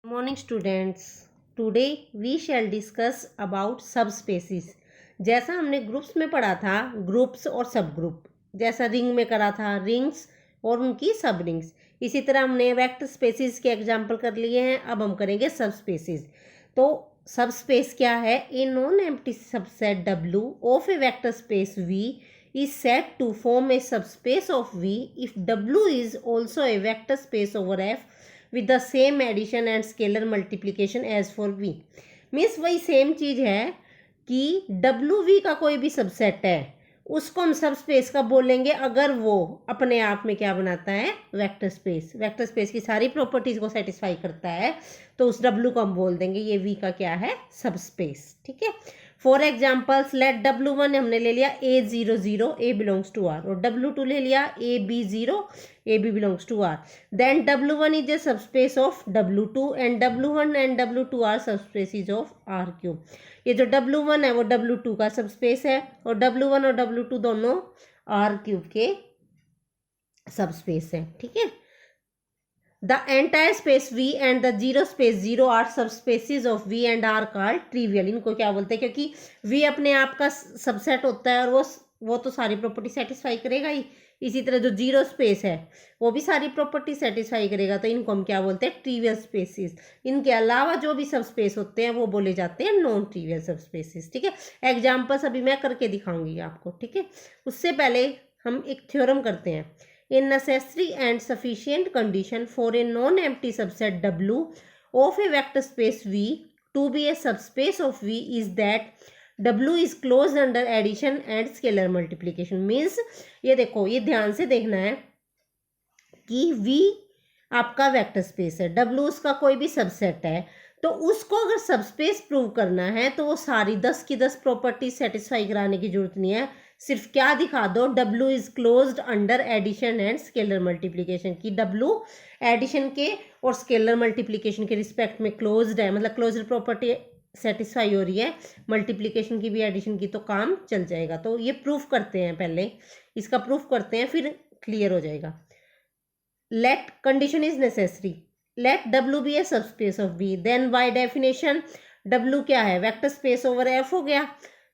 Morning students. Today we shall discuss about subspaces. जैसा हमने groups में पढ़ा था, ग्रुप्स और सब ग्रुप, जैसा रिंग में करा था, रिंग्स और उनकी सब रिंग्स, इसी तरह हमने वेक्टर स्पेसिस के एग्जाम्पल कर लिए हैं. अब हम करेंगे सब स्पेसिस. तो सब स्पेस क्या है? ए non empty subset W of A vector space V is said to form a subspace of V if W is also a vector space over F with the same addition and scalar multiplication as for V. Means वही same चीज है कि W V का कोई भी subset है, उसको हम सब स्पेस का बोलेंगे अगर वो अपने आप में क्या बनाता है? Vector space. वेक्टर स्पेस की सारी प्रॉपर्टीज को सेटिस्फाई करता है, तो उस W को हम बोल देंगे ये V का क्या है? सब स्पेस. ठीक है. फॉर एग्जाम्पल्स लेट W1 हमने ले लिया A00 A belongs to R, और W2 ले लिया AB0 AB belongs to R. Then W1 is a subspace of W2 and W1 and W2 are subspaces of R cube. ये जो W1 है वो W2 का सबस्पेस है, और W1 और W2 दोनों R क्यूब के सबस्पेस है. ठीक है. The entire space V and the zero space 0 are subspaces of V and are called trivial. इनको क्या बोलते हैं? क्योंकि V अपने आप का सबसेट होता है और वो तो सारी प्रॉपर्टी सेटिस्फाई करेगा ही. इसी तरह जो जीरो स्पेस है वो भी सारी प्रॉपर्टी सेटिस्फाई करेगा, तो इनको हम क्या बोलते हैं? Trivial spaces. इनके अलावा जो भी सब स्पेस होते हैं वो बोले जाते हैं नॉन ट्रिवियल सब स्पेसिस. ठीक है. एग्जाम्पल्स अभी मैं करके दिखाऊंगी आपको. ठीक है. उससे पहले हम एक थ्योरम करते हैं. A necessary and sufficient condition for a non-empty subset W of a vector space V to be a subspace of V is that W is closed under addition and scalar multiplication. Means ये देखो, ये ध्यान से देखना है कि V आपका vector space है, W उसका कोई भी सबसेट है, तो उसको अगर सबस्पेस प्रूव करना है तो वो सारी 10 की 10 प्रॉपर्टी सेटिस्फाई कराने की जरूरत नहीं है. सिर्फ क्या दिखा दो? W is closed under addition and scalar multiplication. की W एडिशन के और स्केलर मल्टीप्लिकेशन के रिस्पेक्ट में क्लोज्ड है, मतलब क्लोज्ड प्रॉपर्टी सेटिस्फाई हो रही है. मल्टीप्लिकेशन की भी एडिशन की तो काम चल जाएगा. तो ये प्रूफ करते हैं, पहले इसका प्रूफ करते हैं, फिर क्लियर हो जाएगा. Let condition is necessary. Let W be a subspace of V. Then by definition W क्या है? वेक्टर स्पेस ओवर F हो गया.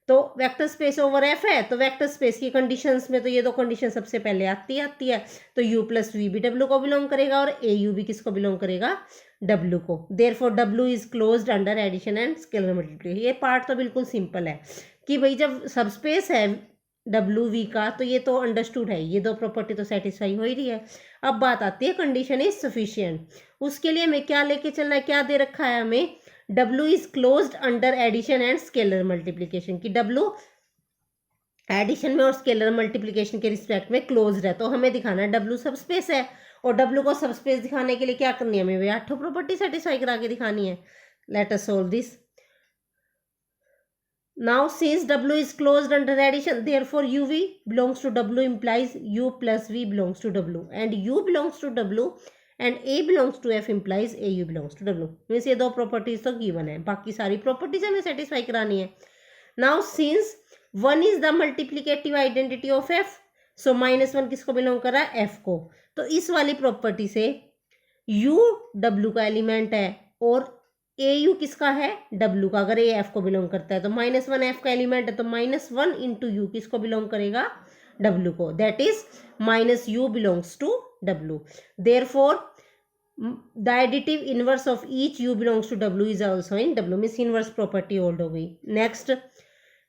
तो वेक्टर स्पेस ओवर F है, तो वेक्टर स्पेस की कंडीशंस में तो ये दो कंडीशन सबसे पहले आती है. तो U प्लस V भी W को बिलोंग करेगा और AU भी किसको बिलोंग करेगा? W को. Therefore W is closed under addition and scalar multiplication. ये पार्ट तो बिल्कुल सिंपल है कि भाई जब सबस्पेस है W का, तो ये तो अंडरस्टूड है, ये दो प्रॉपर्टी तो सेटिस्फाई हो ही रही है. अब बात आती है कंडीशन इज सफिशिएंट. उसके लिए हमें क्या लेके चलना है? क्या दे रखा है हमें? W is closed under addition and scalar multiplication. की W एडिशन में और स्केलर मल्टीप्लिकेशन के रिस्पेक्ट में क्लोज्ड है, तो हमें दिखाना है W सबस्पेस है. और W को सबस्पेस दिखाने के लिए क्या करनी है? हमें 8 प्रॉपर्टी सेटिस्फाई करा के दिखानी है. Let us solve this. Now since W is closed under addition, therefore UV belongs to W implies U plus V belongs to W, and U belongs to W and A belongs to F implies AU belongs to W. Means ये दो properties तो given है, बाकी सारी properties हमें satisfy करानी है. Now since 1 is the multiplicative identity of F, so -1 किसको बिलोंग कर रहा है? F को. तो इस वाली प्रॉपर्टी से U W का एलिमेंट है और AU किसका है? W का. अगर A F को बिलोंग करता है तो -1 F का एलिमेंट है, तो -1 इंटू U किसको बिलोंग करेगा? W को. That is -U belongs to W. Therefore the additive inverse of each U belongs to W is also in W. Means inverse property hold हो गई. Next,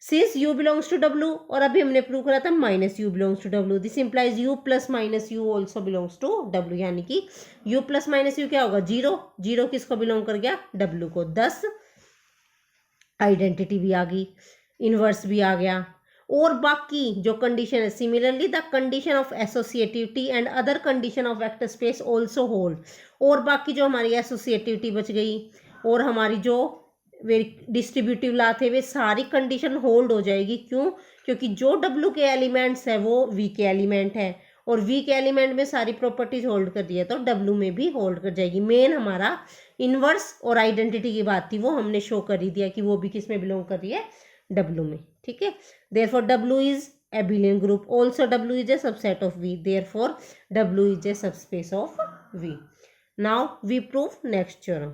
since U belongs to W, और अभी हमने prove करा था -U belongs to W, this implies U plus -U also belongs to W. यानी कि U plus -U क्या होगा? 0. 0 किसको बिलोंग कर गया? W को. 10 आइडेंटिटी भी आ गई, इनवर्स भी आ गया, और बाकी जो कंडीशन है, similarly the condition of associativity and other condition of vector space also hold. और बाकी जो हमारी एसोसिएटिविटी बच गई और हमारी जो वे डिस्ट्रीब्यूटिव ला थे, वे सारी कंडीशन होल्ड हो जाएगी. क्यों? क्योंकि जो W के एलिमेंट्स है वो V के एलिमेंट है, और V के एलिमेंट में सारी प्रॉपर्टीज होल्ड कर दी है, तो W में भी होल्ड कर जाएगी. मेन हमारा इनवर्स और आइडेंटिटी की बात थी, वो हमने शो कर ही दिया कि वो भी किस में बिलोंग कर रही है? W में. ठीक है. Therefore W is abelian group. Also W is a subset of V. Therefore W is a subspace of V. Now we prove next theorem.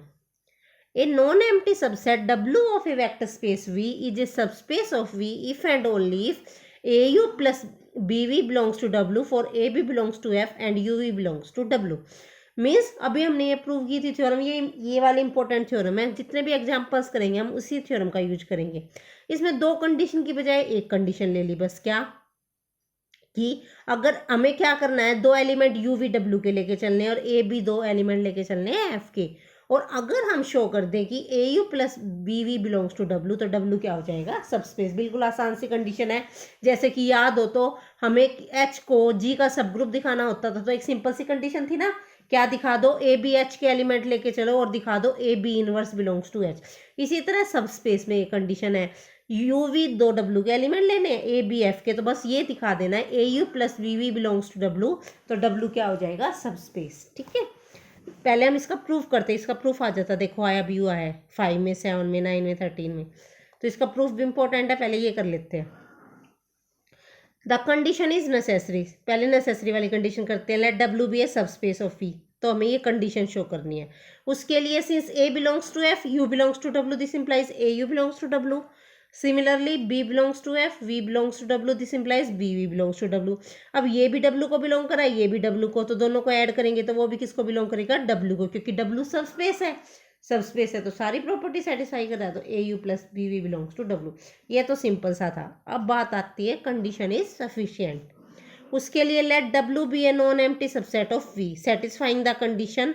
A non-empty subset W of a vector space V is a subspace of V if and only if AU plus BV belongs to W for AB belongs to F and UV belongs to W. Means अभी हमने ये prove की थी theorem, ये वाली important theorem है, जितने भी एग्जांपल्स करेंगे हम उसी थ्योरम का यूज करेंगे। इसमें दो कंडीशन की बजाय एक कंडीशन ले ली बस, क्या कि अगर हमें क्या करना है, दो एलिमेंट यू वी डब्ल्यू के लेके चलने हैं और ए बी दो एलिमेंट लेके चलने हैं एफ के, और अगर हम शो कर दें कि A U plus B V belongs to W तो डब्ल्यू क्या हो जाएगा, सबस्पेस। बिल्कुल आसान सी कंडीशन है। जैसे कि याद हो तो हमें एच को जी का सब ग्रुप दिखाना होता था, तो एक सिंपल सी कंडीशन थी ना, क्या दिखा दो, ए बी एच के एलिमेंट लेके चलो और दिखा दो A B inverse belongs to H. इसी तरह सबस्पेस में एक कंडीशन है, यू वी दो डब्ल्यू के एलिमेंट लेने हैं ए बी एफ के, तो बस ये दिखा देना है A U plus V V belongs to W, तो डब्ल्यू क्या हो जाएगा, सबस्पेस। ठीक है, पहले हम इसका प्रूफ करते हैं। इसका प्रूफ आ जाता, देखो आया भी हुआ है 5 में 7 में 9 में 13 में, तो इसका प्रूफ भी इंपॉर्टेंट है, पहले ये कर लेते हैं। द कंडीशन इज नेसेसरी, पहले नेसेसरी वाली कंडीशन करते हैं, let W be a subspace of V, तो हमें ये कंडीशन शो करनी है। उसके लिए since A belongs to F U belongs to W, this implies A U belongs to W. Similarly B belongs to F V belongs to W, this implies B V belongs to W. अब ये भी W को belong करा, ये भी W को, तो दोनों को ऐड करेंगे तो वो भी किसको बिलोंग करेगा, डब्ल्यू को, क्योंकि डब्ल्यू सबस्पेस है। सबस्पेस है तो सारी प्रॉपर्टी सेटिस्फाई कर रहा है, तो A U plus B V belongs to W. ये तो सिंपल सा था। अब बात आती है कंडीशन इज सफिशिएंट। उसके लिए let W be a non empty subset of V satisfying the condition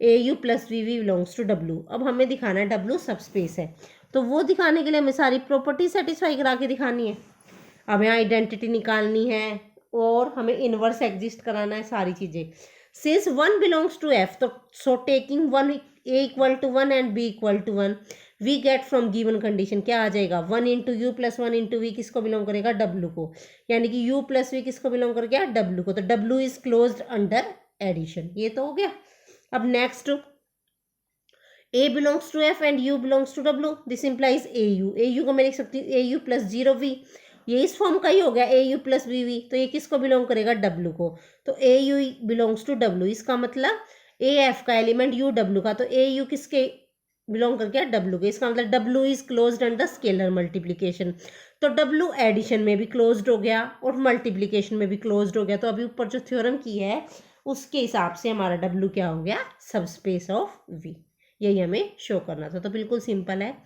A U plus V V belongs to W. अब हमें दिखाना है डब्ल्यू सबस्पेस है, तो वो दिखाने के लिए हमें सारी प्रॉपर्टी सेटिस्फाई करा के दिखानी है, हमें आइडेंटिटी निकालनी है और हमें इनवर्स एग्जिस्ट कराना है, सारी चीज़ें। Since one belongs to F, तो so taking one A equal to one and B equal to one, we get from given condition क्या आ जाएगा, one into U plus one into V किसको belong करेगा, डब्ल्यू को, यानी कि U plus V किसको बिलोंग करेगा, डब्ल्यू को, तो W is closed under addition. ये तो हो गया। अब next, A belongs to F and you belongs to W, this implies A U को मैं लिख सकती हूँ A U plus zero V, ये इस फॉर्म का ही हो गया A U plus V V, तो ये किसको बिलोंग करेगा, डब्ल्यू को, तो A U belongs to W. इसका मतलब ए एफ का एलिमेंट यू डब्ल्यू का, तो ए यू किसके बिलोंग करके डब्ल्यू के, इसका मतलब W is closed under scalar multiplication, तो डब्ल्यू एडिशन में भी क्लोज्ड हो गया और मल्टीप्लीकेशन में भी क्लोज्ड हो गया। तो अभी ऊपर जो थ्योरम की है उसके हिसाब से हमारा डब्ल्यू क्या हो गया, सबस्पेस ऑफ वी। यही हमें शो करना था, तो बिल्कुल सिंपल है।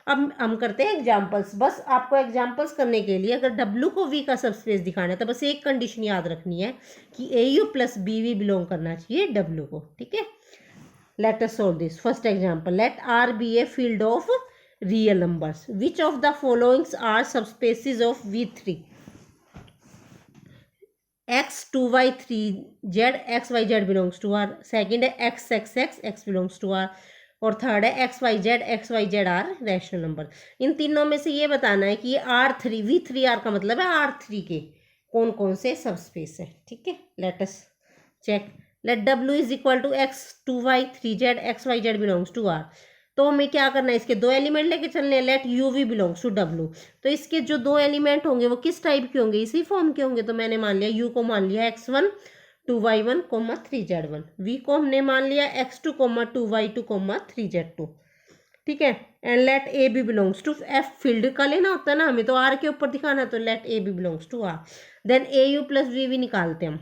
अब हम करते हैं एग्जाम्पल्स। बस आपको एग्जाम्पल्स करने के लिए अगर डब्ल्यू को वी का सबस्पेस दिखाना है तो बस एक कंडीशन याद रखनी है कि A U plus B V belong करना चाहिए डब्ल्यू को। ठीक है, let us solve this. First example, let R be a field of real numbers, which of the followings are subspaces of V three, X two Y three Z, X Y Z belongs to R, second है X X X X belongs to R, और third है X Y Z R rational number. इन तीनों में से ये बताना है कि ये R three V three R का मतलब है आर थ्री के कौन कौन से सबस्पेस है। ठीक है, let us check. Let W is equal to X two Y three Z, X Y Z belongs to R, तो हमें क्या करना है, इसके दो एलिमेंट लेके चलने हैं। Let U V belongs to W, तो इसके जो दो एलिमेंट होंगे वो किस टाइप के होंगे, इसी फॉर्म के होंगे। तो मैंने मान लिया यू को मान लिया X one two Y one comma three Z one, V को हमने मान लिया X two comma two Y two comma three Z two. ठीक है, and let A B belongs to F, field का लेना होता है ना हमें, तो आर के ऊपर दिखाना, तो let A B belongs to R. Then A U plus B V निकालते हैं हम,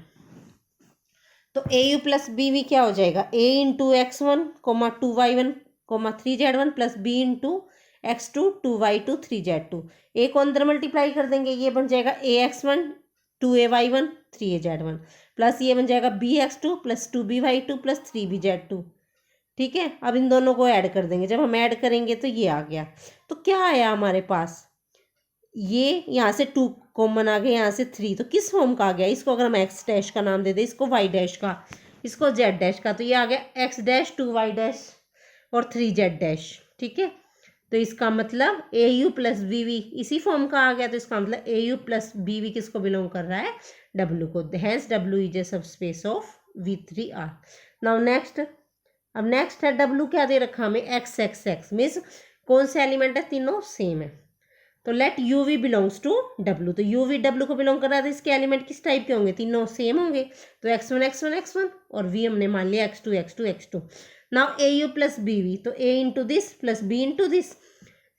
तो A U plus B V क्या हो जाएगा, A into X one comma two Y one comma three Z one plus B into X two two Y two three Z two. A को अंदर multiply कर देंगे, ये बन जाएगा A X one two A Y one three A Z one, plus ये बन जाएगा B X two plus two B Y two plus three B Z two. ठीक है, अब इन दोनों को ऐड कर देंगे, जब हम ऐड करेंगे तो ये आ गया। तो क्या आया हमारे पास, ये यहाँ से टू कॉमन आ गया, यहाँ से थ्री, तो किस फॉर्म का आ गया, इसको अगर हम एक्स डैश का नाम दे दें, इसको वाई डैश का, इसको जेड डैश का, तो ये आ गया X dash two Y dash और थ्री जेड डैश। ठीक है, तो इसका मतलब A U plus B V इसी फॉर्म का आ गया, तो इसका मतलब A U plus B V किसको बिलोंग कर रहा है, डब्ल्यू को। Hence W is a subspace of V three R. Now next, अब नेक्स्ट है डब्ल्यू क्या दे रखा हमें, एक्स एक्स एक्स, मीन्स कौन से एलिमेंट है, तीनों सेम है, तो let U V belongs to W, तो यू वी डब्ल्यू को बिलोंग कर रहा है, तो इसके एलिमेंट किस टाइप के होंगे, तीनों सेम होंगे, तो X one X one X one, और वी हमने मान लिया X two X two X two. Now A U plus B V, तो A into this plus B into this,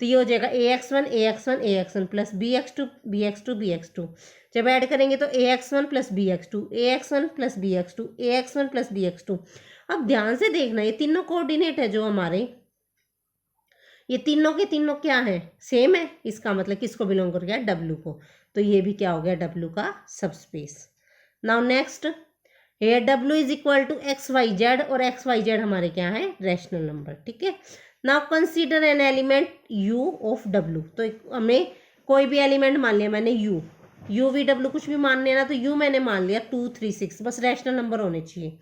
तो ये हो जाएगा A X one A X one A X one plus B X two B X two B X two. जब add करेंगे तो A X one plus B X two A X one plus B X two A X one plus B X two. अब ध्यान से देखना, ये तीनों coordinate है जो हमारे, ये तीनों के तीनों क्या है, सेम है, इसका मतलब किसको बिलोंग कर गया, डब्ल्यू को। तो ये भी क्या हो गया, डब्ल्यू का subspace. Now next, here W is equal to x Y Z, और एक्स वाई जेड हमारे क्या है, रैशनल नंबर, ठीक है। Now consider an element U of W, तो हमें कोई भी एलिमेंट मान लिया मैंने यू, यू वी डब्ल्यू कुछ भी मान लेना, तो यू मैंने मान लिया 2 3 6, बस रैशनल नंबर होने चाहिए।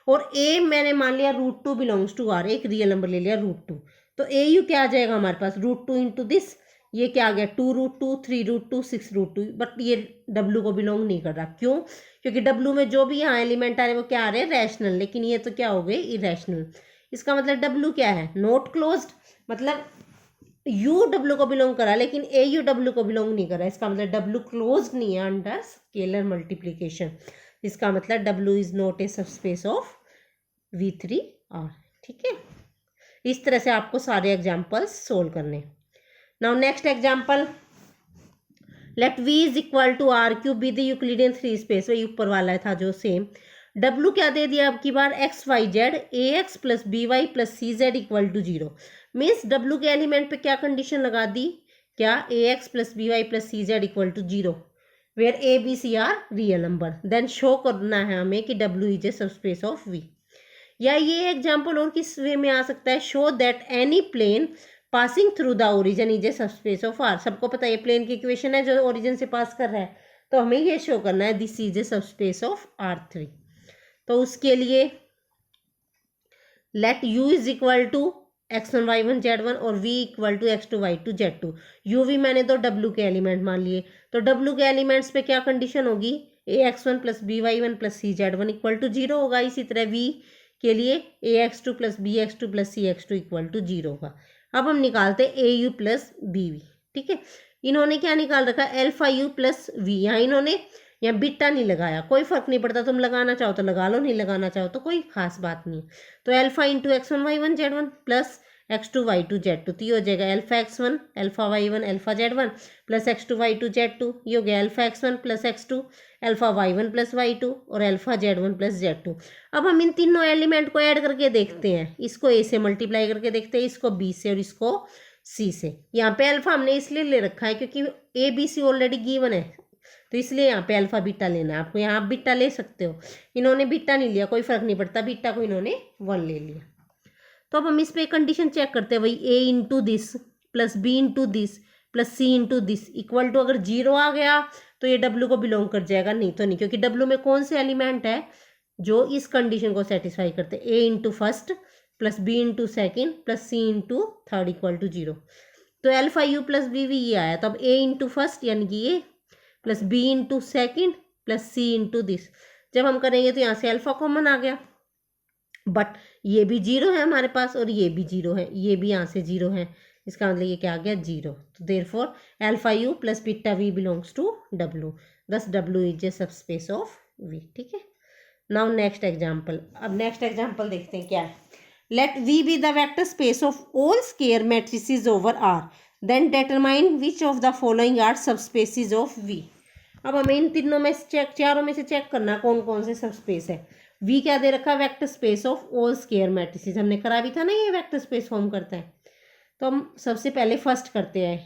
और ए मैंने मान लिया √2 बिलोंग्स टू आर, एक रियल नंबर ले लिया √2, तो ए यू क्या आ जाएगा हमारे पास, √2 इंटू दिस, ये क्या आ गया 2√2 3√2 6√2, बट ये डब्ल्यू को बिलोंग नहीं कर रहा, क्यों, क्योंकि डब्ल्यू में जो भी यहाँ एलिमेंट आ रहे हैं वो क्या आ रहे हैं, रैशनल, लेकिन ये तो क्या हो गए, इरेशनल। इसका मतलब डब्ल्यू क्या है, नॉट क्लोज्ड, मतलब यू डब्ल्यू को बिलोंग करा लेकिन ए यू डब्ल्यू को बिलोंग नहीं करा, इसका मतलब डब्ल्यू क्लोज नहीं है अंडर स्केलर मल्टीप्लीकेशन, इसका मतलब W is not a subspace of V3R, ठीक है। इस तरह से आपको सारे एग्जाम्पल्स सोल्व करने। Now next example, let V is equal to R cube be the Euclidean three space, वही ऊपर वाला था जो सेम। W क्या दे दिया अब की बार, X Y Z A X plus B Y plus C Z equal to 0, means W के एलिमेंट पे क्या कंडीशन लगा दी, क्या A X plus B Y plus C Z equal to 0, where A B C are real number, then show करना है हमें कि W is a subspace of V। या ये एग्जाम्पल और किस वे में आ सकता है, show that any plane passing through the origin is a subspace of R. सबको पता है ये प्लेन की इक्वेशन है जो ओरिजिन से पास कर रहा है, तो हमें ये शो करना है this is a subspace of R3। तो उसके लिए let U is equal to x1 y1 z1 और V equal to x2 y2 z2। U V मैंने तो W के एलिमेंट मान लिए, तो W के एलिमेंट्स पे क्या कंडीशन होगी, ax1 plus by1 plus cz1 equal to 0 होगा। इसी तरह V के लिए ax2 plus bx2 plus cx2 equal to 0 होगा। अब हम निकालते हैं au प्लस bv, ठीक है। इन्होंने क्या निकाल रखा, एल्फा यू प्लस वी, यहाँ इन्होंने यहाँ बीटा नहीं लगाया, कोई फर्क नहीं पड़ता, तुम लगाना चाहो तो लगा लो, नहीं लगाना चाहो तो कोई खास बात नहीं। तो alpha into x1 y1 z1 plus x2 y2 z2, तो ये हो जाएगा alpha x1 alpha y1 alpha z1 plus x2 y2 z2, ये हो गया alpha x1 plus x2 alpha y1 plus y2 और एल्फा z1 प्लस z2। अब हम इन तीनों एलिमेंट को ऐड करके देखते हैं, इसको a से मल्टीप्लाई करके देखते हैं, इसको b से और इसको c से। यहाँ पे अल्फा हमने इसलिए ले रखा है क्योंकि a b c already given है, तो इसलिए यहाँ पे अल्फा बीटा लेना है आपको, यहाँ आप बीटा ले सकते हो, इन्होंने बीटा नहीं लिया, कोई फर्क नहीं पड़ता, बीटा को इन्होंने 1 ले लिया। तो अब हम इस पे कंडीशन चेक करते हैं, वही a into this plus b into this plus c into this equal to, अगर 0 आ गया तो ये W को बिलोंग कर जाएगा, नहीं तो नहीं, क्योंकि W में कौन से एलिमेंट है जो इस कंडीशन को सेटिस्फाई करते हैं, a into first plus b into second plus c into third equal to 0। तो alpha U plus B V ये आया, तो अब a इंटू फर्स्ट यानी कि ये plus B into second plus C into this, जब हम करेंगे तो यहाँ से अल्फा कॉमन आ गया, बट ये भी 0 है हमारे पास और ये भी 0 है, ये भी यहाँ से 0 है, इसका मतलब ये क्या आ गया 0। तो therefore alpha U plus beta V belongs to W, this W is a subspace of V, ठीक है। नाउ नेक्स्ट एग्जाम्पल, अब नेक्स्ट एग्जाम्पल देखते हैं क्या है। Let V be the vector space of all square matrices over R, then determine which of the following are subspaces of V। अब हमें इन तीनों में से चारों में से चेक करना कौन कौन से सबस्पेस है। V क्या दे रखा, vector space of all square matrices, हमने करा भी था ना, ये वेक्टर स्पेस फॉर्म करता है। तो हम सबसे पहले फर्स्ट करते हैं,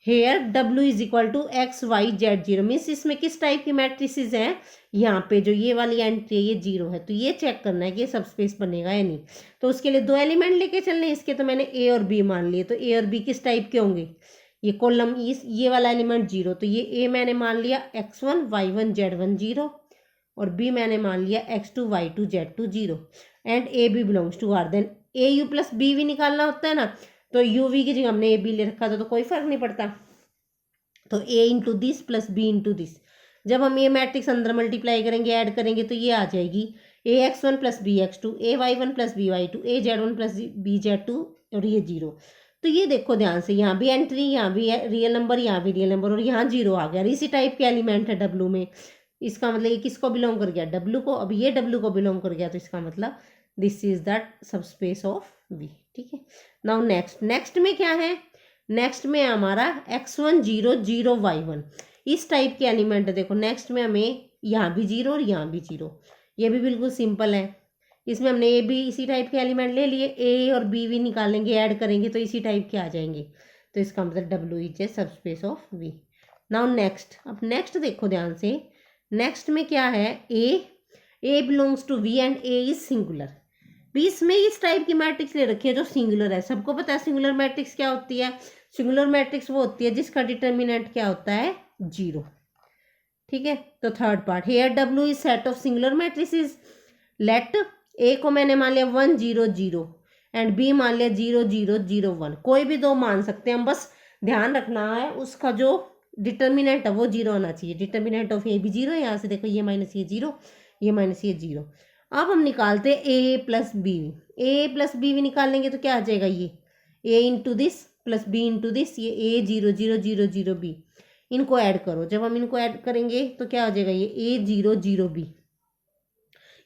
here W is equal to x Y z 0, means इसमें किस टाइप की मैट्रिसेस हैं, यहाँ पे जो ये वाली एंट्री है ये 0 है, तो ये चेक करना है कि ये सबस्पेस बनेगा या नहीं। तो उसके लिए 2 एलिमेंट लेके चलने, इसके तो मैंने A और B मान लिए, तो A और B किस टाइप के होंगे, ये कॉलम ये वाला एलिमेंट 0, तो ये A मैंने मान लिया x1 y1 z1 0 और B मैंने मान लिया x2 y2 z2 0 and A B belongs to R, then A U plus B भी निकालना होता है ना, तो U V की जगह हमने A B ले रखा था तो कोई फर्क नहीं पड़ता, तो A into this plus B into this. जब हम ये मैट्रिक्स अंदर मल्टीप्लाई करेंगे ऐड करेंगे तो ये आ जाएगी ax1 plus bx2 ay1 plus by2 az1 plus bz2 और ये 0। तो ये देखो ध्यान से, यहाँ भी एंट्री, यहाँ भी रियल नंबर, यहाँ भी रियल नंबर और यहाँ 0 आ गया, और इसी टाइप के एलिमेंट है W में, इसका मतलब ये किसको बिलोंग कर गया, W को। अब ये W को बिलोंग कर गया तो इसका मतलब this is the subspace of V। ठीक है, नाउ नेक्स्ट में क्या है, नेक्स्ट में हमारा x1 0 0 y1 इस टाइप के एलिमेंट है। देखो नेक्स्ट में हमें यहाँ भी 0 और यहाँ भी 0, ये भी बिल्कुल सिंपल है। इसमें हमने ए भी इसी टाइप के एलिमेंट ले लिए, ए और बी भी निकालेंगे, ऐड करेंगे तो इसी टाइप के आ जाएंगे। तो इसका मतलब W is a subspace of V। Now next, अब नेक्स्ट देखो ध्यान से, नेक्स्ट में क्या है, A belongs to V and A is singular. भी इसमें इस टाइप की मैट्रिक्स ले रखी है जो सिंगुलर है। सबको पता है सिंगुलर मैट्रिक्स क्या होती है, सिंगुलर मैट्रिक्स वो होती है जिसका डिटर्मिनेंट क्या होता है, 0। ठीक है, तो third part, here W is set of singular matrices. Let A को मैंने मान लिया 1 0 0 एंड बी मान लिया 0 0 0 1, कोई भी दो मान सकते हैं हम, बस ध्यान रखना है उसका जो डिटर्मिनेंट है वो 0 होना चाहिए। डिटर्मिनेंट ऑफ ए भी 0 है, यहाँ से देखो ये माइनस ये 0, ये माइनस ये 0। अब हम निकालते हैं A plus B, A plus B भी निकालेंगे तो क्या आ जाएगा, ये A into this plus B into this, ये ए 0 0 0 0 बी, इनको ऐड करो। जब हम इनको ऐड करेंगे तो क्या हो जाएगा, ये ए 0 0 बी।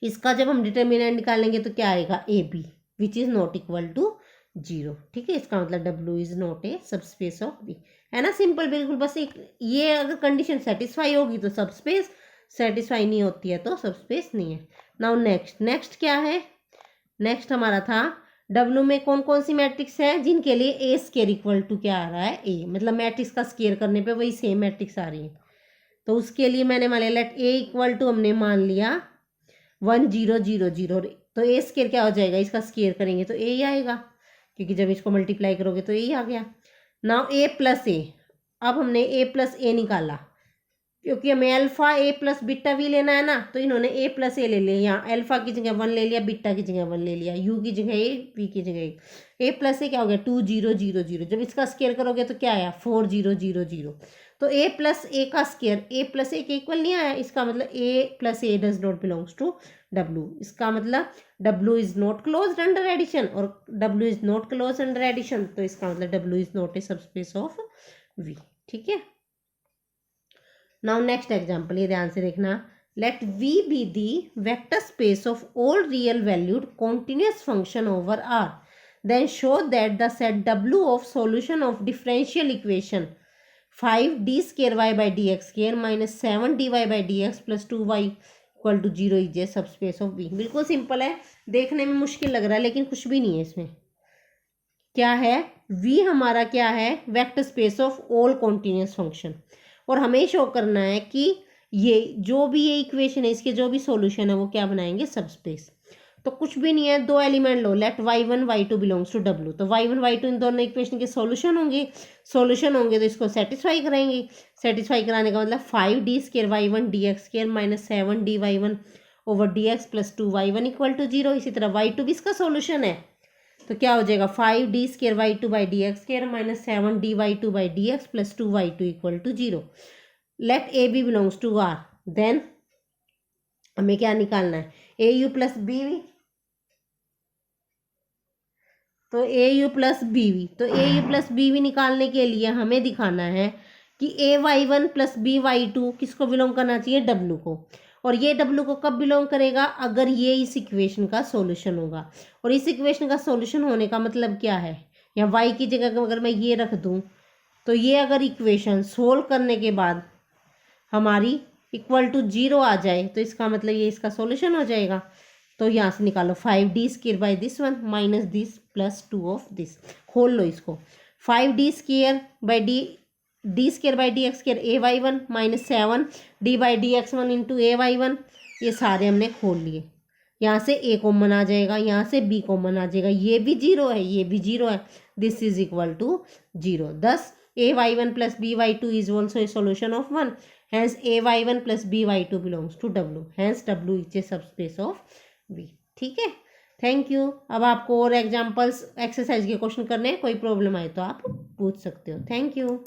इसका जब हम डिटर्मिनेंट निकालेंगे तो क्या आएगा, A B which is not equal to 0। ठीक है, इसका मतलब W is not a subspace of B, है ना, सिंपल बिल्कुल। बस एक ये अगर कंडीशन सेटिस्फाई होगी तो सबस्पेस, सेटिस्फाई नहीं होती है तो सबस्पेस नहीं है। नाउ नेक्स्ट क्या है, नेक्स्ट हमारा था W में कौन कौन सी मैट्रिक्स है जिनके लिए ए स्केयर इक्वल टू क्या आ रहा है, ए, मतलब मैट्रिक्स का स्केयर करने पे वही सेम मैट्रिक्स आ रही है। तो उसके लिए मैंने मान लिया लेट ए इक्वल टू, हमने मान लिया 1 0 0 0, तो ए स्केयर क्या हो जाएगा, इसका स्केयर करेंगे तो ए ही आएगा, क्योंकि जब इसको मल्टीप्लाई करोगे तो ए ही आ गया। नाउ ए प्लस ए, अब हमने ए प्लस ए निकाला, क्योंकि हमें alpha A plus beta we लेना है ना, तो इन्होंने ए प्लस ए ले लिया, यहाँ अल्फा की जगह 1 ले लिया, बीटा की जगह 1 ले लिया, यू की जगह ए, वी की जगह ए प्लस ए क्या हो गया 2 0 0 0, जब इसका स्केयर करोगे तो क्या आया 4 0 0 0। तो ए प्लस ए का स्केयर ए प्लस ए के इक्वल नहीं आया, इसका मतलब A plus A does not belongs to W। इसका मतलब W is not closed under addition, और W is not closed under addition, तो इसका मतलब W is not a subspace of V। ठीक है, नाउ नेक्स्ट एग्जाम्पल, ये ध्यान से देखना, let V be the vector space of all real valued continuous function over R, then show that the set W of solution of differential equation 5d square y by D x square minus 7dy by D x plus 2y equal to 0 is a subspace of V। बिल्कुल simple है, देखने में मुश्किल लग रहा है लेकिन कुछ भी नहीं है इसमें। क्या है, V हमारा क्या है, vector space of all continuous function, और हमें शो करना है कि ये जो भी ये इक्वेशन है इसके जो भी सॉल्यूशन है वो क्या बनाएंगे, सबस्पेस। तो कुछ भी नहीं है, दो एलिमेंट लो, let y1 y2 belongs to W, तो y1 y2 इन दोनों इक्वेशन के सॉल्यूशन होंगे तो इसको सेटिस्फाई करेंगे। सेटिस्फाई कराने का मतलब 5d square y1 dx square minus 7d y1 over dx plus 2y1 equal to 0। इसी तरह y2 भी इसका सॉल्यूशन है, तो क्या हो जाएगा 5d square y2 by D x square minus 7d y2 by D x plus 2y2 equal to 0। Let A B belongs to R, then हमें क्या निकालना है, A U plus B V, तो A U plus B V, तो A U plus B V निकालने के लिए हमें दिखाना है कि A Y one plus B Y two किसको बिलोंग करना चाहिए, W को। और ये W को कब बिलोंग करेगा, अगर ये इस इक्वेशन का सॉल्यूशन होगा। और इस इक्वेशन का सॉल्यूशन होने का मतलब क्या है, या y की जगह अगर मैं ये रख दूं तो ये अगर इक्वेशन सोल्व करने के बाद हमारी इक्वल टू 0 आ जाए तो इसका मतलब ये इसका सॉल्यूशन हो जाएगा। तो यहाँ से निकालो 5d square by this one minus this plus 2 of this, खोल लो इसको, 5d square by d square by D x square a Y one minus 7d by D x one into a Y one, ये सारे हमने खोल लिए। यहाँ से a कॉमन आ जाएगा, यहाँ से b कॉमन आ जाएगा, ये भी 0 है, ये भी 0 है, this is equal to 0। This a y one plus b y two is also a solution of 1, hence a y one plus b y two belongs to W, hence W is a subspace of V। ठीक है, thank you. अब आपको और examples exercise के question करने हैं, कोई problem आए तो आप पूछ सकते हो। Thank you.